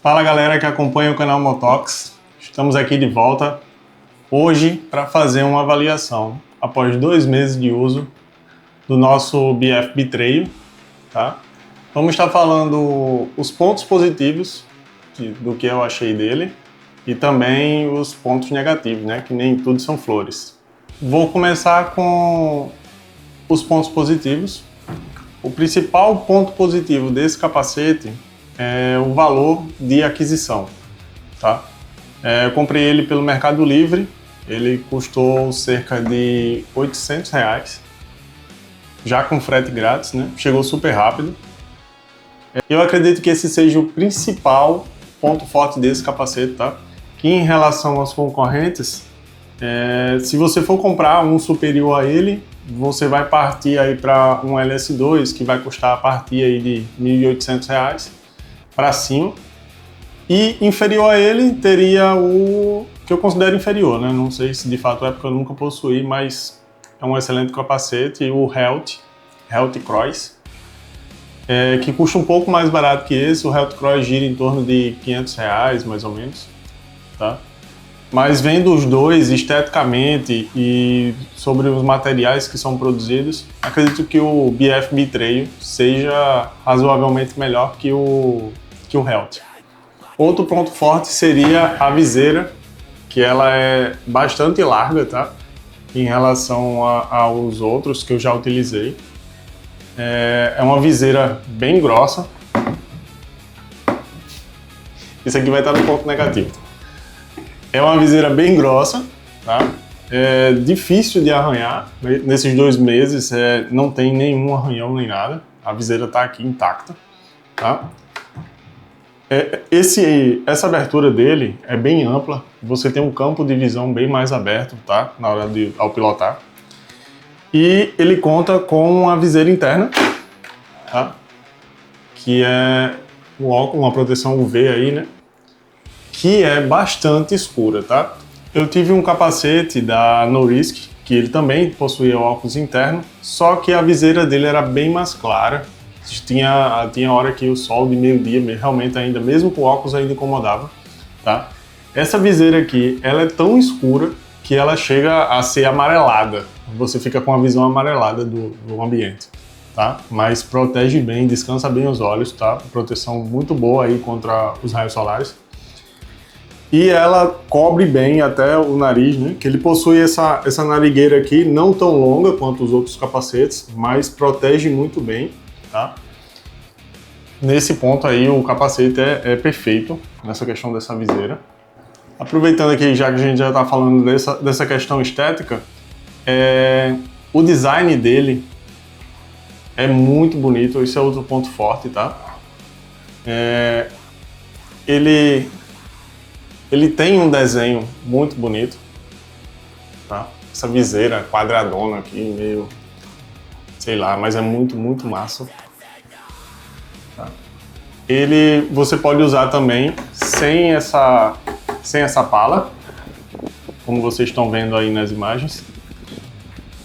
Fala galera que acompanha o canal Motox, estamos aqui de volta hoje para fazer uma avaliação após 2 meses de uso do nosso BF B-Trail, tá? Vamos estar falando os pontos positivos do que eu achei dele e também os pontos negativos, né? Que nem tudo são flores. Vou começar com os pontos positivos. O principal ponto positivo desse capacete é o valor de aquisição, tá? Eu comprei ele pelo Mercado Livre, ele custou cerca de R$800, já com frete grátis, né? Chegou super rápido. Eu acredito que esse seja o principal ponto forte desse capacete, tá? Que em relação aos concorrentes, se você for comprar um superior a ele, você vai partir aí para um LS2 que vai custar a partir aí de R$1.800 para cima, e inferior a ele teria o que eu considero inferior, né? Não sei se de fato é porque eu nunca possuí, mas é um excelente capacete, o Health Cross, que custa um pouco mais barato que esse. O Health Cross gira em torno de R$500 mais ou menos, tá? Mas vendo os dois esteticamente e sobre os materiais que são produzidos, acredito que o BF B-Trail seja razoavelmente melhor que o Health. Outro ponto forte seria a viseira, que ela é bastante larga, tá? Em relação aos outros que eu já utilizei. É uma viseira bem grossa. Isso aqui vai estar no ponto negativo. É uma viseira bem grossa, tá? É difícil de arranhar. Nesses 2 meses não tem nenhum arranhão nem nada. A viseira está aqui intacta, tá? Essa abertura dele é bem ampla. Você tem um campo de visão bem mais aberto, tá? Na hora ao pilotar. E ele conta com uma viseira interna, tá? Que é um óculos, uma proteção UV aí, né? Que é bastante escura, tá? Eu tive um capacete da Norisk, que ele também possuía óculos interno, só que a viseira dele era bem mais clara. Tinha hora que o sol de meio-dia, realmente ainda, mesmo com óculos, ainda incomodava, tá? Essa viseira aqui, ela é tão escura que ela chega a ser amarelada. Você fica com a visão amarelada do ambiente, tá? Mas protege bem, descansa bem os olhos, tá? Proteção muito boa aí contra os raios solares. E ela cobre bem até o nariz, né? Que ele possui essa narigueira aqui, não tão longa quanto os outros capacetes, mas protege muito bem, tá? Nesse ponto aí o capacete é perfeito nessa questão dessa viseira. Aproveitando aqui, já que a gente já está falando dessa questão estética, o design dele é muito bonito, esse é outro ponto forte, tá? Ele tem um desenho muito bonito, tá? Essa viseira quadradona aqui, meio, sei lá, mas é muito, muito massa. Tá? Você pode usar também sem essa pala, como vocês estão vendo aí nas imagens.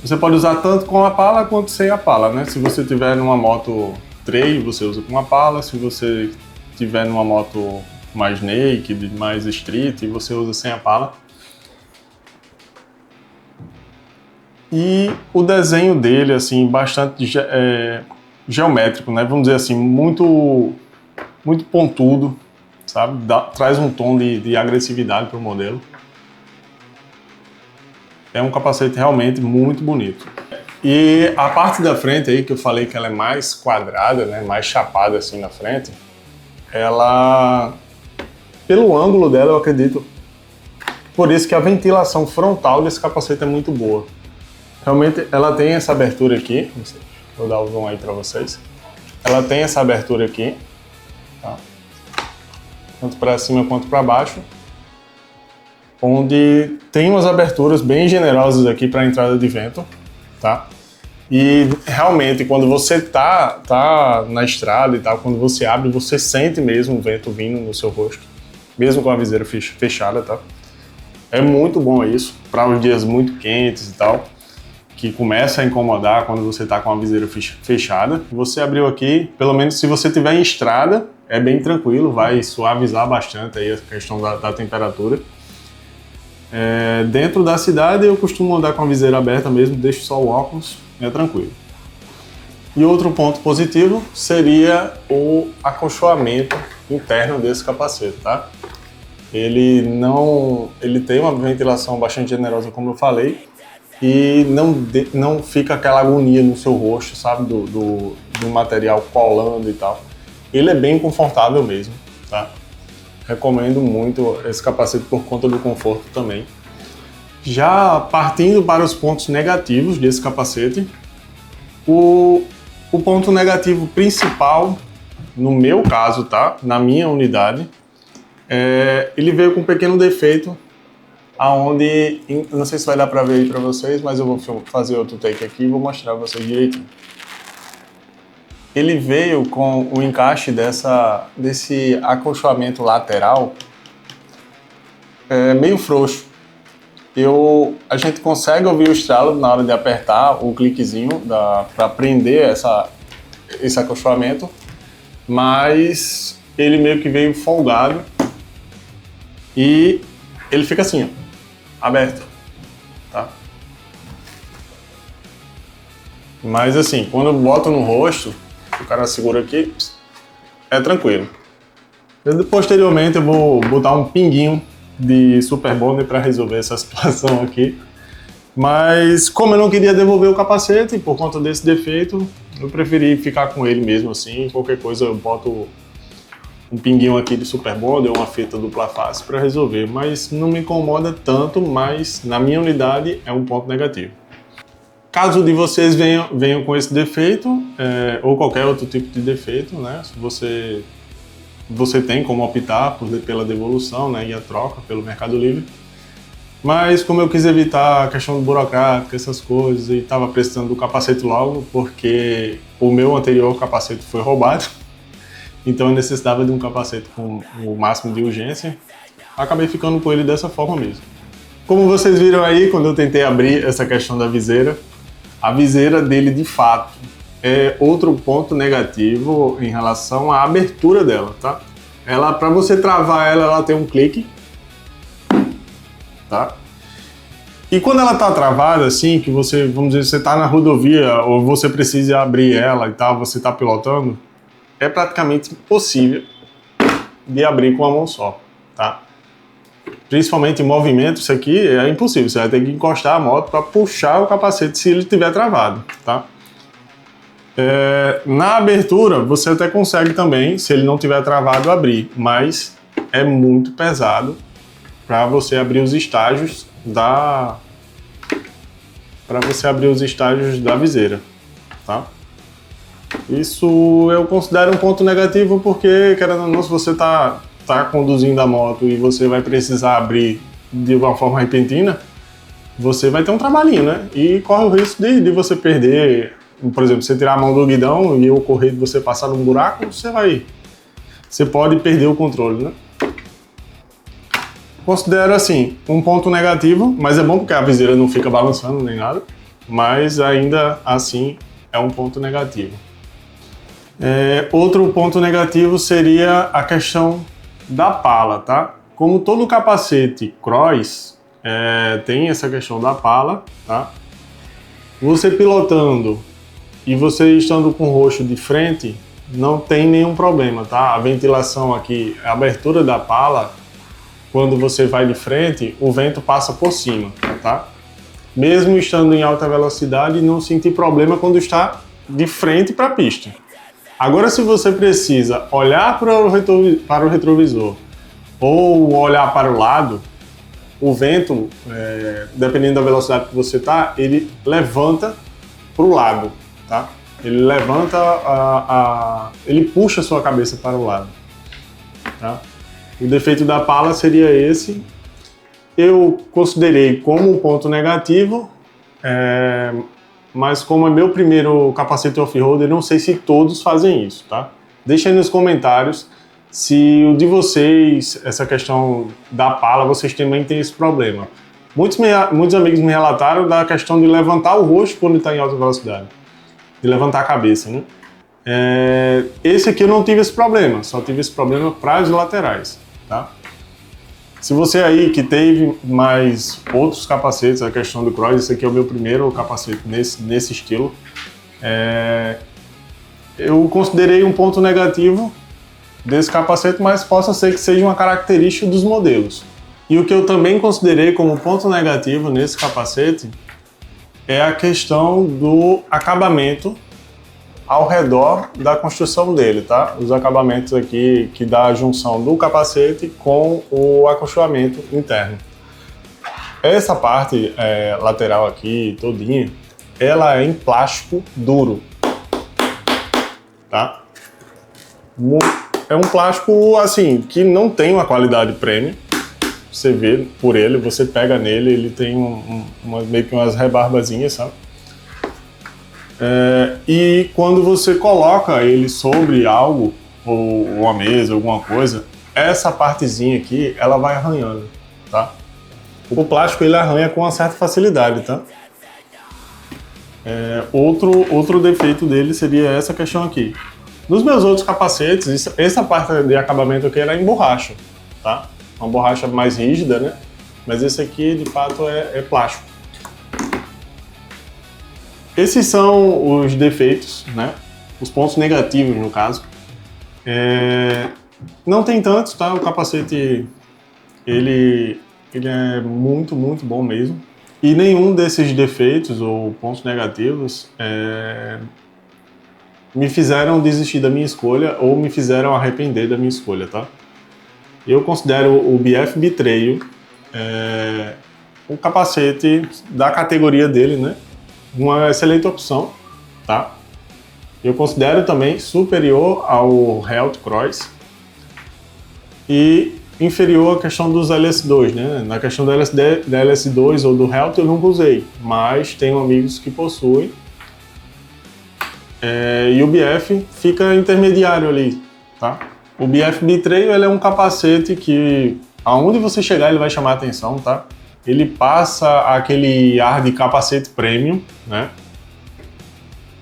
Você pode usar tanto com a pala quanto sem a pala, né? Se você tiver numa moto trail, você usa com uma pala. Se você tiver numa moto mais naked, mais street, você usa sem a pala. E o desenho dele, assim, bastante geométrico, né? Vamos dizer assim, muito, muito pontudo, sabe? Traz um tom de agressividade para o modelo. É um capacete realmente muito bonito. E a parte da frente aí, que eu falei que ela é mais quadrada, né? Mais chapada assim na frente, ela... Pelo ângulo dela, eu acredito, por isso que a ventilação frontal desse capacete é muito boa. Realmente, ela tem essa abertura aqui, vou dar o zoom aí para vocês. Ela tem essa abertura aqui, tá? Tanto para cima quanto para baixo, onde tem umas aberturas bem generosas aqui para entrada de vento, tá? E realmente, quando você tá na estrada e tal, quando você abre, você sente mesmo o vento vindo no seu rosto, mesmo com a viseira fechada, tá? É muito bom isso, para os dias muito quentes e tal, que começa a incomodar quando você tá com a viseira fechada. Você abriu aqui, pelo menos se você tiver em estrada, é bem tranquilo, vai suavizar bastante aí a questão da temperatura. Dentro da cidade eu costumo andar com a viseira aberta mesmo, deixo só o óculos, é tranquilo. E outro ponto positivo seria o acolchoamento interno desse capacete, tá? Ele tem uma ventilação bastante generosa, como eu falei, e não fica aquela agonia no seu rosto, sabe, do material colando e tal. Ele é bem confortável mesmo, tá? Recomendo muito esse capacete por conta do conforto também. Já partindo para os pontos negativos desse capacete, o ponto negativo principal, no meu caso, tá? Na minha unidade, ele veio com um pequeno defeito, aonde, não sei se vai dar para ver aí para vocês, mas eu vou fazer outro take aqui e vou mostrar para vocês direitinho. Ele veio com o encaixe desse acolchoamento lateral meio frouxo. A gente consegue ouvir o estralo na hora de apertar o cliquezinho para prender esse acolchoamento, mas ele meio que veio folgado e ele fica assim, ó, aberto, tá? Mas assim, quando eu boto no rosto, o cara segura aqui, é tranquilo. Posteriormente eu vou botar um pinguinho de Super Bonder para resolver essa situação aqui. Mas como eu não queria devolver o capacete por conta desse defeito, eu preferi ficar com ele mesmo assim. Qualquer coisa eu boto um pinguinho aqui de Super Bonder ou uma fita dupla face para resolver. Mas não me incomoda tanto, mas na minha unidade é um ponto negativo. Caso de vocês venham com esse defeito, ou qualquer outro tipo de defeito, né? Se você tem como optar pela devolução, né, e a troca pelo Mercado Livre. Mas como eu quis evitar a questão burocrática, essas coisas, e estava precisando do capacete logo, porque o meu anterior capacete foi roubado, então eu necessitava de um capacete com o máximo de urgência, acabei ficando com ele dessa forma mesmo. Como vocês viram aí, quando eu tentei abrir essa questão da viseira, a viseira dele de fato é outro ponto negativo em relação à abertura dela, tá? Para você travar ela tem um clique, tá? E quando ela tá travada, assim, que você, vamos dizer, você tá na rodovia ou você precisa abrir ela e tal, você tá pilotando, é praticamente impossível de abrir com a mão só, tá? Principalmente em movimento, isso aqui é impossível, você vai ter que encostar a moto para puxar o capacete se ele estiver travado, tá? Na abertura, você até consegue também, se ele não estiver travado, abrir, mas é muito pesado para você abrir os estágios da viseira, tá? Isso eu considero um ponto negativo porque, querendo ou não, se você tá conduzindo a moto e você vai precisar abrir de uma forma repentina, você vai ter um trabalhinho, né? E corre o risco de você perder. Por exemplo, você tirar a mão do guidão e ocorrer de você passar num buraco, você pode perder o controle, né? Considero assim, um ponto negativo, mas é bom porque a viseira não fica balançando nem nada, mas ainda assim é um ponto negativo. Outro ponto negativo seria a questão da pala, tá? Como todo capacete cross tem essa questão da pala, tá? Você pilotando e você estando com o rosto de frente, não tem nenhum problema, tá? A ventilação aqui, a abertura da pala, quando você vai de frente, o vento passa por cima, tá? Mesmo estando em alta velocidade, não sentir problema quando está de frente para a pista. Agora, se você precisa olhar para o retrovisor ou olhar para o lado, o vento, dependendo da velocidade que você está, ele levanta para o lado, tá? Ele levanta ele puxa a sua cabeça para o lado, tá? O defeito da pala seria esse. Eu considerei como um ponto negativo, mas como é meu primeiro capacete off-road, eu não sei se todos fazem isso, tá? Deixa aí nos comentários se o de vocês, essa questão da pala, vocês também têm esse problema. Muitos amigos me relataram da questão de levantar o rosto quando está em alta velocidade, de levantar a cabeça, né? Esse aqui eu não tive esse problema, só tive esse problema para as laterais, tá? Se você aí que teve mais outros capacetes, a questão do cross, esse aqui é o meu primeiro capacete nesse estilo, eu considerei um ponto negativo desse capacete, mas possa ser que seja uma característica dos modelos. E o que eu também considerei como ponto negativo nesse capacete é a questão do acabamento ao redor da construção dele, tá? Os acabamentos aqui que dá a junção do capacete com o acolchoamento interno. Essa parte lateral aqui, todinha, ela é em plástico duro, tá? É um plástico, assim, que não tem uma qualidade premium. Você vê por ele, você pega nele, ele tem meio que umas rebarbazinhas, sabe? E quando você coloca ele sobre algo, ou uma mesa, alguma coisa, essa partezinha aqui, ela vai arranhando, tá? O plástico ele arranha com uma certa facilidade, tá? Outro defeito dele seria essa questão aqui. Nos meus outros capacetes, essa parte de acabamento aqui era em borracha, tá? Uma borracha mais rígida, né? Mas esse aqui, de fato, é plástico. Esses são os defeitos, né? Os pontos negativos, no caso. Não tem tantos, tá? O capacete, ele é muito, muito bom mesmo. E nenhum desses defeitos ou pontos negativos me fizeram desistir da minha escolha ou me fizeram arrepender da minha escolha, tá? Eu considero o BF Trail um capacete da categoria dele, né? Uma excelente opção, tá? Eu considero também superior ao Health Cross e inferior à questão dos LS2, né? Na questão da LS2 ou do Health eu nunca usei, mas tenho amigos que possuem. E o BF fica intermediário ali, tá? O BF Trail ele é um capacete que, aonde você chegar, ele vai chamar a atenção, tá? Ele passa aquele ar de capacete premium, né?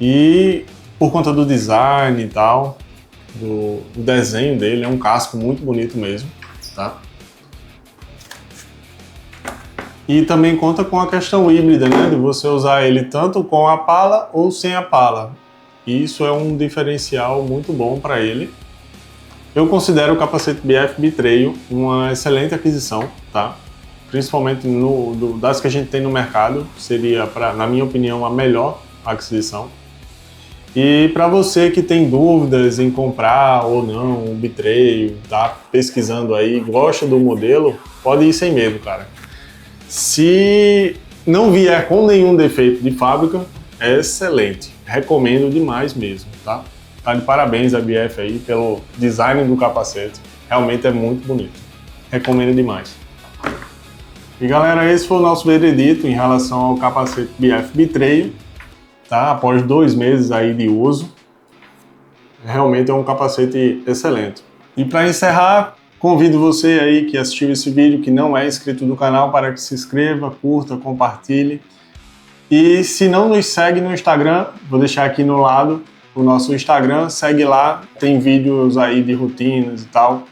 E por conta do design e tal, do desenho dele, é um casco muito bonito mesmo, tá? E também conta com a questão híbrida, né? De você usar ele tanto com a pala ou sem a pala. E isso é um diferencial muito bom para ele. Eu considero o capacete BF Trail uma excelente aquisição, tá? Principalmente das que a gente tem no mercado, seria, na minha opinião, a melhor aquisição. E para você que tem dúvidas em comprar ou não um Trail, tá pesquisando aí, gosta do modelo, pode ir sem medo, cara. Se não vier com nenhum defeito de fábrica, é excelente. Recomendo demais mesmo, tá? Tá de parabéns a BF aí pelo design do capacete. Realmente é muito bonito. Recomendo demais. E galera, esse foi o nosso veredito em relação ao capacete BF Trail, tá? Após 2 meses aí de uso. Realmente é um capacete excelente. E para encerrar, convido você aí que assistiu esse vídeo, que não é inscrito do canal, para que se inscreva, curta, compartilhe. E se não nos segue no Instagram, vou deixar aqui no lado o nosso Instagram, segue lá, tem vídeos aí de rotinas e tal.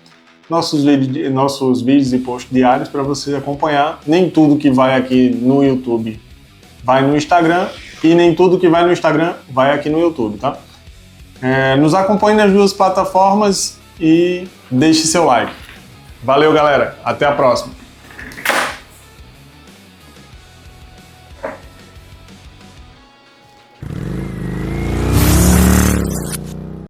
Nossos vídeos e posts diários para você acompanhar. Nem tudo que vai aqui no YouTube vai no Instagram e nem tudo que vai no Instagram vai aqui no YouTube, tá? Nos acompanhe nas 2 plataformas e deixe seu like. Valeu, galera. Até a próxima.